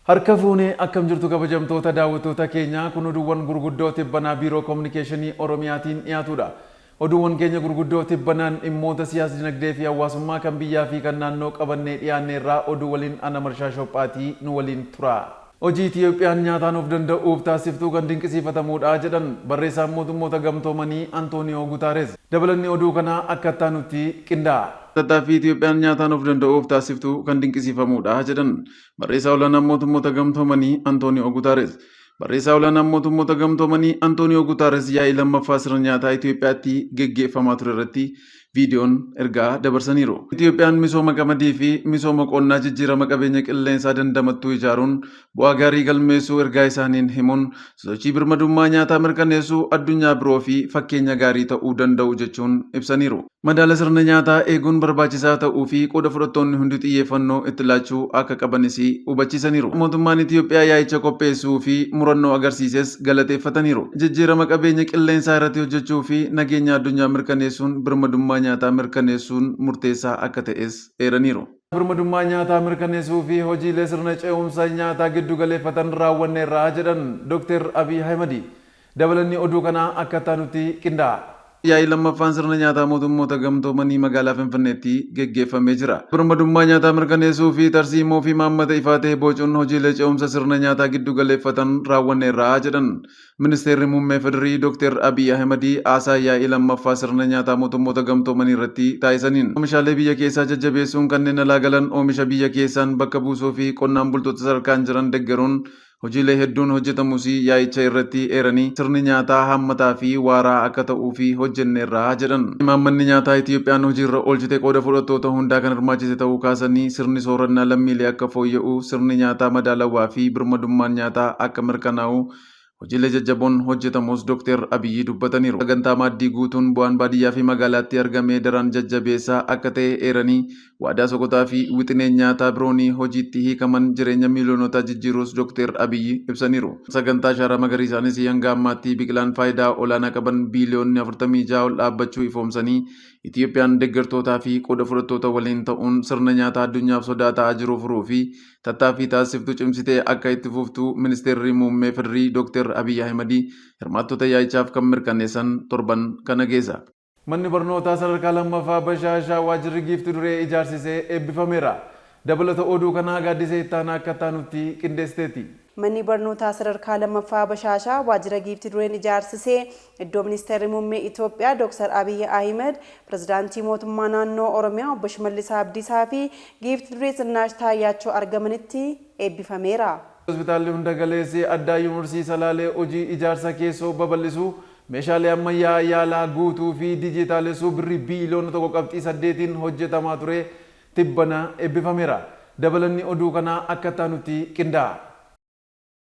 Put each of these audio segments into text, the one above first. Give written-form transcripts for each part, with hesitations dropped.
Harka fuunee akkam jirtu kabajamtoota daawwattoota keenyaa kun oduuwwan gurguddoo tibbanaa biiroo kominikeeshinii Oromiyaatiin dhiyaatudha. Oduuwwan keenya gurguddoo tibbanaan dhimmoota siyaasa dinagdee fi hawaasummaa kan biyyaa fi kan naannoo qabannee dhiyaanne irraa oduu waliin ana Marshaa Shophaatii nu waliin tura. Hojii Itiyoophiyaan nyaataan of danda'uuf taasiftuu kan dinqisiifatamuudha jedhan barreessaan mootummoota gamtoomanii Antooniyoo Gutaares. Dabalanni oduu kanaa akkaataa nutti qinda'a. Tattaaffii Itiyoophiyaan nyaataan of danda'uuf taasiftuu kan dinqisiifamuudha jedhan barreessaa olaanaan mootummoota gamtoomanii Antooniyoo Gutaares. Barreessaa olaanaan mootummoota gamtoomanii Antooniyoo Gutaares yaa'ii lammaffaa sirna nyaataa Itiyoophiyaatti geggeeffamaa ture irratti viidiyoon ergaa dabarsaniiru. Itiyoophiyaan misooma qamadii fi misooma qonnaa jijjiirama qabeenya qilleensaa dandamattuu ijaaruun bu'aa gaarii galmeessuu ergaa isaaniin himuun sosochii birmadummaa nyaataa mirkaneessuu addunyaa biroo fi fakkeenya gaarii ta'uu danda'u jechuun ibsaniiru. Madaala sirna nyaataa eeguun barbaachisaa ta'uu fi qooda fudhattoonni hundi xiyyeeffannoo itti laachuu akka qabanis hubachiisaniiru. Mootummaan Itiyoophiyaa yaa'icha qopheessuu fi murannoo agarsiises galateeffataniiru. Jijjiirama qabeenya qilleensaa irratti hojjechuu fi nageenya addunyaa mirkaneessuun birmadummaa nyaataa mirkaneessuun murteessaa akka ta'es eeraniiru. Birmadummaa nyaataa mirkaneessuu fi hojiilee sirna ce'umsa nyaataa giddu galeeffatan raawwanneerra jedhan Dr. Abiy Ahmed. Dabalanni oduu kanaa akkaataa nutti qinda'a. Yaa'ii lammaffaan sirna nyaataa mootummoota gamtoomanii magaalaa Finfinneetti geggeeffamee jira. Birmadummaa nyaataa mirkaneessuu fi tarsiimoo fi maammata ifaa ta'e bocuun hojiilee ce'umsa sirna nyaataa giddu galeeffatan raawwanneerra jedhan Ministeerri Muummee Federaalaa Dr. Abiy Ahmed haasaa yaa'ii lammaffaa sirna nyaataa mootummoota gamtoomanii irratti taasisaniin oomishaalee biyya keessaa jajjabeessuun kanneen alaa galan oomisha biyya keessaan bakka buusuu fi qonnaan bultoota sadarkaan jiran deeggaruun hojiilee hedduun hojjetamus yaa'icha irratti eeranii sirni nyaataa hammataa fi waaraa akka ta'uu fi hojjenneerra jedhan. Imaammanni nyaataa Itiyoophiyaan hojiirra oolchite qooda fudhattoota hundaa kan hirmaachise ta'uu kaasanii sirni soorannaa lammiilee akka fooyya'u, sirni nyaataa madaalawaa fi birmadummaan nyaataa akka mirkanaa'u hojiilee jajjaboon hojjetamus Dr. Abiyyi dubbataniiru. Sagantaa maaddii guutuun bu'aan baadiyyaa fi magaalaatti argamee daran jajjabeessaa akka ta'e eeranii waadaa sokotaa fi wixineen nyaataa biroonii hojiitti hiikaman jireenya miiliyoonotaa jijjiiruus Dr. Abiyyi ibsaniiru. Sagantaa shaaraa magariisaanis hanga ammaatti biqilaan faayidaa olaanaa qaban biiliyoonni 46 ol dhaabbachuu ifoomsanii Itiyoophiyaan deeggartootaa fi qooda fudhattoota waliin ta'uun sirna nyaataa addunyaaf sodaa ta'aa jiru furuu fi tattaaffii taasiftuu cimsitee akka itti fuftu Ministeerri Muummee Federaalaa Dr. Abiy Ahmed hirmaattota yaa'ichaaf kan mirkaneessan torban kana keessa. Manni barnootaa sadarkaa lammaffaa Bashaashaa waajjirri giiftii duree ijaarsisee eebbifameera. Dabalata oduu kanaa gaaddisee ittaanaa akka taanutti qindeessiteeti. Manni barnootaa sadarkaa lammaffaa Bashaashaa waajjira giiftii dureen ijaarsisee iddoo Ministeerri Muummee Itoophiyaa Dr. Abiy Ahmed, Pirezidaantii Mootummaa Naannoo Oromiyaa Obbo Shimallis Abdiisaa fi giiftii duree Zinaash Taayyaachoo argamanitti eebbifameera. Hospitaalli hunda galeessee addaa yuunivarsiitii Salaalee hojii ijaarsa keessoo babal'isuu meeshaalee ammayyaa yaalaa guutuu fi dijitaalessuu birrii biiliyoona 1.8 hojjetamaa ture tibbana eebbifameera. Dabalanni oduu kanaa akka taanutti qinda'a.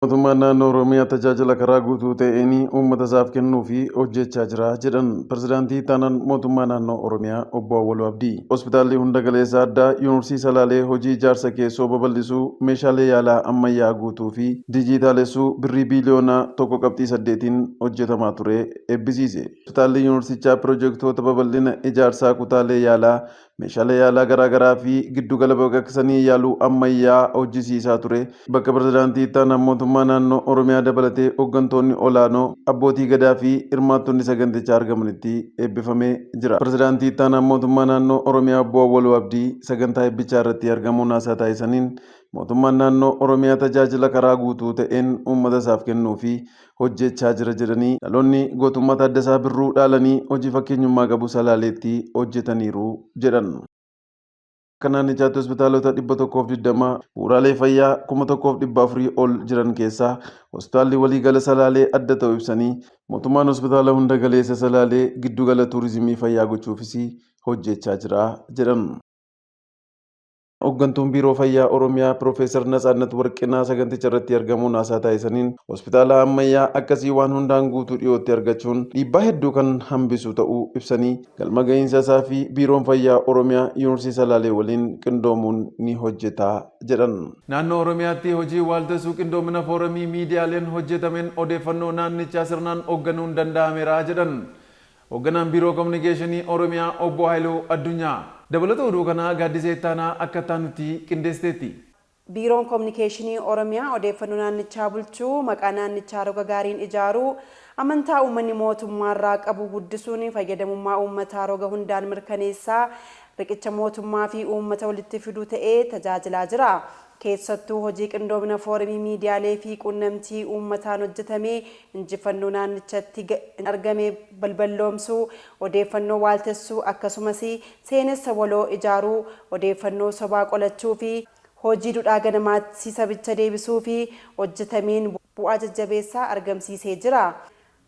Mootummaan naannoo Oromiyaa tajaajila karaa guutuu ta'een uummata isaaf kennuu fi hojjechaa jira jedhan Pirezidaantii Taanaan Mootummaa Naannoo Oromiyaa Obbo Awwaluu Abdii. Hospitaalli hunda galeessaa addaa Yuunivarsiitii Salaalee hojii ijaarsa keessoo babal'isuu meeshaalee yaalaa ammayyaa guutuu fi dijitaalessuu birrii biiliyoona 1.8 hojjetamaa ture eebbisiise. Hospitaalli Yuunivarsiitichaa piroojeektoota babal'ina ijaarsaa kutaalee yaalaa meeshaalee yaalaa garaagaraa fi giddugala baqaqsanii yaaluu ammayyaa hojjisiisaa ture. Bakka Pirezidaantii Taanaan Mootummaa Naannoo Oromiyaa dabalatee hooggantoonni olaanoo abbootii gadaa fi hirmaattonni sagantichaa argamanitti eebbifamee jira. Pirezidaantii Taanaan Mootummaa Naannoo Oromiyaa Obbo Awwaluu Abdii sagantaa eebbichaa irratti argamuun haasaa taasisaniin mootummaan naannoo Oromiyaa tajaajila karaa guutuu ta'een uummata isaaf kennuu fi hojjechaa jira jedhanii dhaloonni gootummaa Taaddasaa Birruu dhaalanii hojii fakkeenyummaa qabu Salaaleetti hojjetaniiru jedhan. Kanaan ijaatti hospitaalota 120 bu'uuraalee fayyaa 1400 ol jiran keessaa hospitaalli waliigala Salaalee adda ta'uu ibsanii mootummaan hospitaala hunda galeessa Salaalee giddugala tuurizimii fayyaa gochuufis hojjechaa jira jedhan. Hooggantuun biiroo fayyaa Oromiyaa Piroofeesar Natsaannat Warqinaa saganticha irratti argamuun haasaa taasisaniin hospitaala ammayyaa akkasii waan hundaan guutuu dhiyootti argachuun dhiibbaa hedduu kan hambisu ta'uu ibsanii galma gahiinsa isaa fi biiroon fayyaa Oromiyaa Yuunivarsiitii Salaalee waliin qindoomuun ni hojjeta jedhan. Naannoo Oromiyaatti hojii waaltessuu qindoomina foorumii miidiyaaleen hojjetameen odeeffannoo naannichaa sirnaan hoogganuun danda'ameera jedhan. Hoogganaan biiroo kominikeeshinii Oromiyaa Obbo Haayiluu Addunyaa. Dabalata oduu kanaa gaaddisee ittaanaa akka taanutti qindeessiteetti. Biiroon Kominikeeshinii Oromiyaa odeeffannoo naannichaa bulchuu maqaa naannichaa roga gaariin ijaaruu amantaa uummanni mootummaarraa qabu guddisuun fayyadamummaa uummataa roga hundaan mirkaneessaa riqicha mootummaa fi uummata walitti fiduu ta'ee tajaajilaa jira. Keessattuu hojii qindoomina foorumii miidiyaalee fi quunnamtii uummataan hojjetamee injifannoo naannichatti argame balballoomsuu, odeeffannoo waaltessuu akkasumas seenessa waloo ijaaruu, odeeffannoo sobaa qolachuu fi hojii dudhaa ganamaatti sabicha deebisuu fi hojjetameen bu'aa jajjabeessaa argamsiisee jira.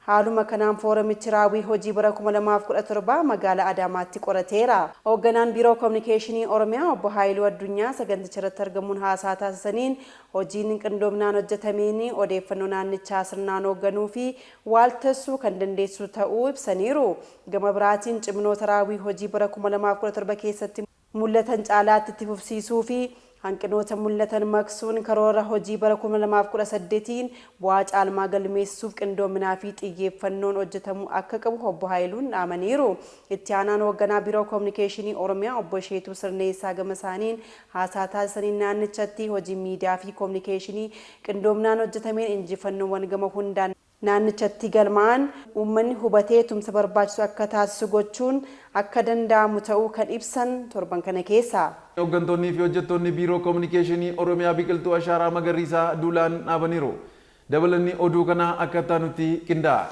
Haaluma kanaan foorumichi raawwii hojii bara 2017 magaalaa Adaamaatti qorateera. Hoogganaan Biiroo Kominikeeshinii Oromiyaa obbo Haayiluu Addunyaa saganticha irratti argamuun haasaa taasisaniin hojiin qindoominaan hojjetameen odeeffannoo naannichaa sirnaan hoogganuu fi waaltessuu kan dandeessu ta'uu ibsaniiru. Gama biraatiin ciminoota raawwii hojii bara 2017 keessatti mul'atan caalaatti itti fufsiisuu fi hanqinoota mul'atan maqsuun karoora hojii bara 2018 bu'aa caalmaa galmeessuuf qindoominaa fi xiyyeeffannoon hojjetamuu akka qabu obbo Haayiluun dhaamaniiru. Itti aanaan hoogganaa Biiroo Kominikeeshinii Oromiyaa obbo Sheetuu Sirneessaa gama isaaniin haasaa taasisaniin naannichatti hojii miidiyaa fi kominikeeshinii qindoominaan hojjetameen injifannoowwan gama hundaan naannichatti galmaan uummanni hubatee tumsa barbaachisu akka taasisu gochuun akka danda'amu ta'uu kan ibsan torban kana keessa. Hooggantoonnii fi hojjettoonni Biiroo Kominikeeshinii Oromiyaa biqiltuu ashaaraa magariisaa duulaan dhaabaniiru. Dabalanni oduu kanaa akka taanutti qinda'a.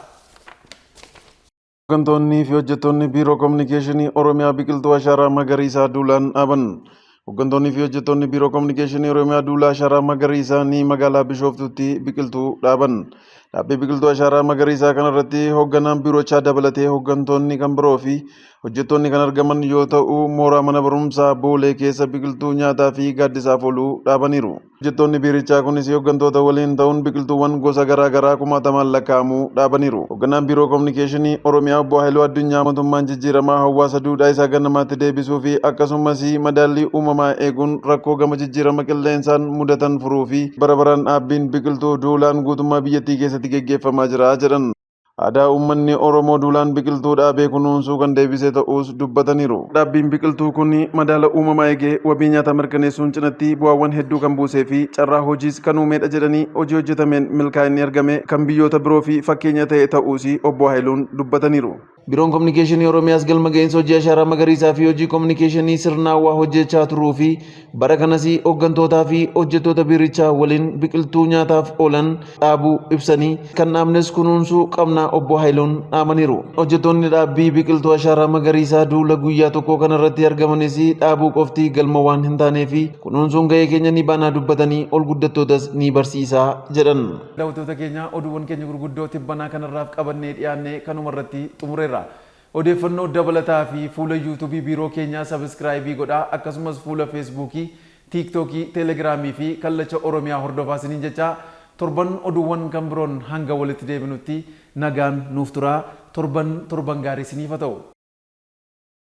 Hooggantoonnii fi hojjettoonni Biiroo Kominikeeshinii Oromiyaa biqiltuu ashaaraa magariisaa duulaan dhaaban. Hooggantoonnii fi hojjettoonni Biiroo Kominikeeshinii Oromiyaa duula ashaaraa magariisaa ni magaalaa Bishooftuutti biqiltuu dhaaban. Dhaabbii biqiltuu ashaaraa magariisaa kanarratti hoogganaan biirochaa dabalatee hooggantoonni kan biroo fi hojjettoonni kan argaman yoo ta'u mooraa mana barumsaa Boolee keessa biqiltuu nyaataa fi gaaddisaaf oolu dhaabaniiru. Hojjettoonni biirichaa kunis hooggantoota waliin ta'uun biqiltuuwwan gosa garaa garaa kumaatamaan lakkaa'amu dhaabaniiru. Hoogganaan Biiroo Kominikeeshinii Oromiyaa obbo Haayiluu Addunyaa mootummaan jijjiiramaa hawaasa duudhaa isaa ganamaatti deebisuu fi akkasumas madaallii uumamaa eeguun rakkoo gama jijjiirama qilleensaan mudatan furuu fi bara baraan dhaabbiin biqiltuu duulaan guutummaa biyyattii keessatti geggeeffamaa jira jedhan. Aadaa uummanni Oromoo duulaan biqiltuu dhaabee kunuunsuu kan deebisee ta'us dubbataniiru. Dhaabbiin biqiltuu kun madaala uumamaa eegee wabii nyaataa mirkaneessuun cinatti bu'aawwan hedduu kan buusee fi carraa hojiis kan uumedha jedhanii hojii hojjetameen milkaa'inni argame kan biyyoota biroo fi fakkeenya ta'e ta'uus obbo Haayiluun dubbataniiru. Biiroon Kominikeeshinii Oromiyaas galma ga'iinsa hojii ashaaraa magariisaa fi hojii kominikeeshinii sirnaawaa hojjechaa turuu fi bara kanas hooggantootaa fi hojjettoota biirichaa waliin biqiltuu nyaataaf oolan dhaabuu ibsanii kan dhaabnes kunuunsuu qabna obbo Haayiluun dhaamaniiru. Hojjettoonni dhaabbii biqiltuu ashaaraa magariisaa duula guyyaa tokko kanarratti argamanis dhaabuu qofti galma waan hin taanee fi kunuunsuun gahee keenya ni baanaa dubbatanii ol guddattootas ni barsiisaa jedhan. Daawwattoota keenya oduuwwan keenya gurguddoo tibbanaa kanarraaf qabannee dhiyaannee kanumarratti xumureerra. Odeeffannoo dabalataa fi fuula yuutuubii biiroo keenyaa sabiskiraayibii godhaa akkasumas fuula feesbuukii, tiiktookii, teelegiraamii fi kallacha Oromiyaa hordofaa isiniin jecha torban oduuwwan kan biroon hanga walitti deebinutti nagaan nuuf turaa torban gaarii isiniif haa ta'u.